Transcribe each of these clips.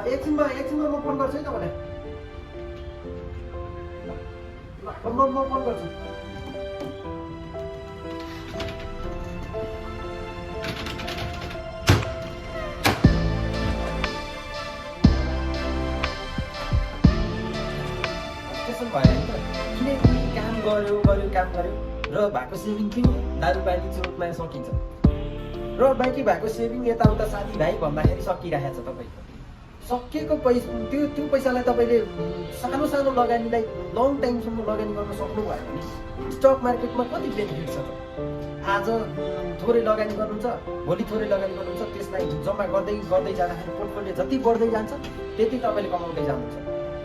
एकछिनमा म फोन गर्छु है तपाईँलाई। म फोन गर्छु। त्यसो भयो नि त किनकि काम गर्यो र भएको सेभिङ थियो दारू पानी चोटमा सकिन्छ र बाँकी भएको सेभिङ यताउता साथीभाइ भन्दाखेरि सकिरहेको छ तपाईँको। सकिएको पैसा त्यो पैसालाई तपाईँले सानो सानो लगानीलाई लङ टाइमसम्म लगानी गर्न सक्नुभयो भने स्टक मार्केटमा कति बेनिफिट छ त। आज थोरै लगानी गर्नुहुन्छ, भोलि थोरै लगानी गर्नुहुन्छ, त्यसलाई जम्मा गर्दै जाँदाखेरि पोर्टफोलियो जति बढ्दै जान्छ त्यति तपाईँले कमाउँदै जानुहुन्छ।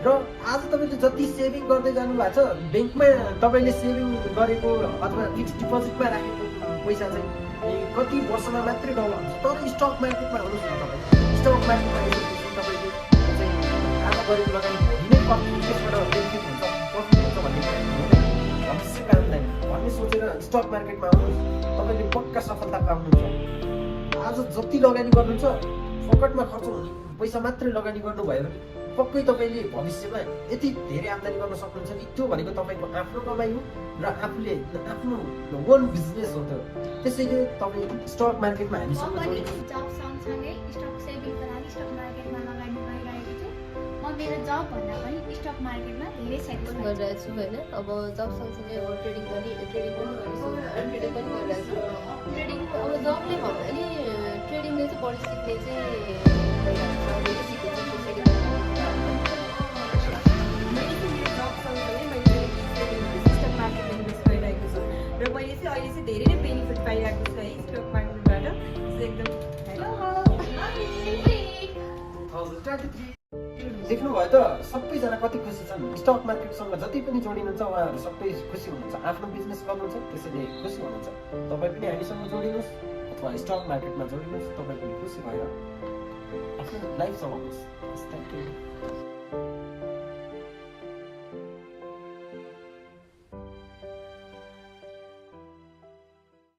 र आज तपाईँले जति सेभिङ गर्दै जानुभएको छ ब्याङ्कमा तपाईँले सेभिङ गरेको अथवा फिक्स डिपोजिटमा राखेको पैसा चाहिँ कति वर्षमा मात्रै डबल हुन्छ। तर स्टक मार्केटमा आउनुहोस् न तपाईँ, स्टक मार्केटमा यसो तपाईँले चाहिँ आज गरेको लगानी भोलि नै त्यसबाट बेनिफिट हुन्छ प्रफिट हुन्छ भन्ने कुरा हुँदैन, भविष्य कामदैन भन्ने सोचेर स्टक मार्केटमा आउनुहोस्, तपाईँले पक्का सफलता पाउनुहुन्छ। आज जति लगानी गर्नुहुन्छ फोकटमा खर्च हुने पैसा मात्रै लगानी गर्नुभयो भने पक्कै तपाईँले भविष्यमा यति धेरै आम्दानी गर्न सक्नुहुन्छ कि त्यो भनेको तपाईँको आफ्नो कमाइ हो र आफूले आफ्नो ओन बिजनेस हो। त्यो त्यसैले तपाईँ स्टक मार्केटमा हामीसँग जब सँगसँगै स्टक सेभिङको लागि स्टक मार्केटमा लगानी गरिरहेको छु। म मेरो जब भन्दा पनि स्टक मार्केटमा धेरै सेटिस्फाइड गरिरहेको छु होइन। अब जब सँगसँगै अब ट्रेडिङ पनि गरिरहेको छु, ट्रेडिङ पनि गरिरहेको छु। ट्रेडिङ अब जबले भन्दा नि ट्रेडिङले चाहिँ बढी सिक्ने चाहिँ भइरहेको छ, धेरै सिकेको छु। र मैले चाहिँ अहिले चाहिँ धेरै नै बेनिफिट पाइरहेको छु है स्टक मार्केटबाट। एकदम देख्नुभयो त सबैजना कति खुसी छन्। स्टक मार्केटसँग जति पनि जोडिनुहुन्छ उहाँहरू सबै खुसी हुनुहुन्छ, आफ्नो बिजनेस गर्नुहुन्छ त्यसैले खुसी हुनुहुन्छ। तपाईँ पनि हामीसँग जोडिनुहोस् अथवा स्टक मार्केटमा जोडिनुहोस्, तपाईँ पनि खुसी भएर आफ्नो लाइफ चलाउनुहोस्। Thank you.